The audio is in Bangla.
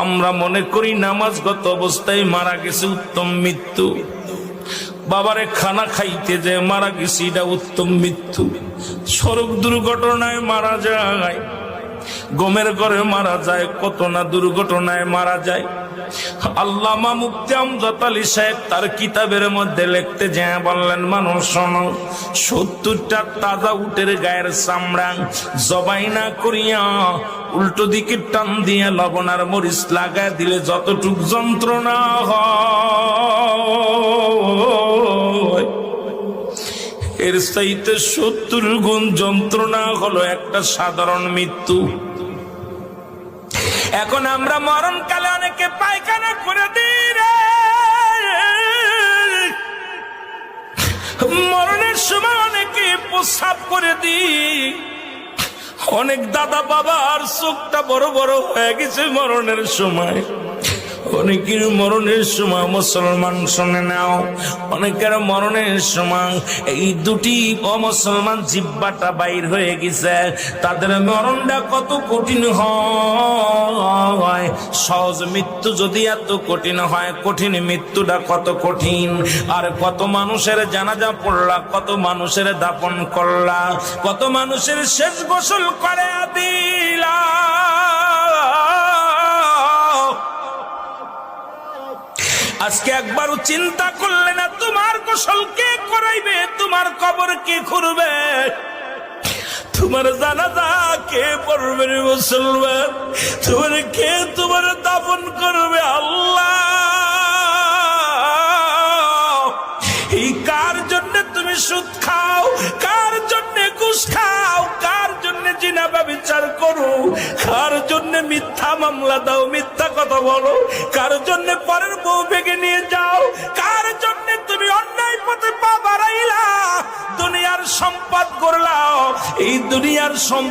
আমরা মনে করি নামাজগত অবস্থায় মারা গেছে উত্তম মৃত্যু, বাবারে খানা খাইতে যে মারা গেছে এটা উত্তম মৃত্যু। সড়ক দুর্ঘটনায় মারা যায়, গমের ঘরে মারা যায়, কত না দুর্ঘটনায় মারা যায়। আল্লামা মুফতি আমজাদ আলী সাহেব তার কিতাবের মধ্যে লিখতে যায় বললেন, মানুষ শোনো, 70টা তাজা উটের গায়ের চামড়া জবাই না করিয়া উল্টো দিকে টান দিয়ে লবণ আর মরিচ লাগায় দিলে যতটুক যন্ত্রণা হয়, এর চাইতে 70 গুণ যন্ত্রণা হলো একটা সাধারণ মৃত্যু। এখন আমরা মরণকালে অনেকে পায়খানা করে দিই রে, মরণের সময় অনেকে প্রস্রাব করে দিই। অনেক দাদা বাবার চোখটা বড় বড় হয়ে গেছে মরণের সময়। অনেকের মরণের সময় মুসলমান শুনে নাও, অনেকের মরণের সময় এই দুটি অমুসলমান জিহ্বাটা বাইর হয়ে গেছে। তাদের মরণটা কত কঠিন হয়। সহজ মৃত্যু যদি এত কঠিন হয়, কঠিন মৃত্যুটা কত কঠিন। আর কত মানুষের জানাজা পড়লা, কত মানুষের দাফন করলা, কত মানুষের শেষ গোসল করে দিলা। আজকে একবারও চিন্তা করলে না তোমার গোসল কে করাইবে, তোমার কবর কে খুঁড়বে, তোমার জানাজা কে পড়বে রে মুসলমান, তোমার কে তোমার দাফন করবে? আল্লাহ, এই কার জন্য তুমি সুদ খাও, কার জন্য ঘুষ খাও, কার জন্য জিনা ব্যভিচার করো, কার জন্য মিথ্যা মামলা দাও, মিথ্যা কথা বলো, কার জন্য পরের বউ ভেঙে নিয়ে যাও, কার জন্য তুমি অন্যায় পথে পা বাড়াইলা, দুনিয়ার সম্পদ করলাও, এই দুনিয়ার সম্পদ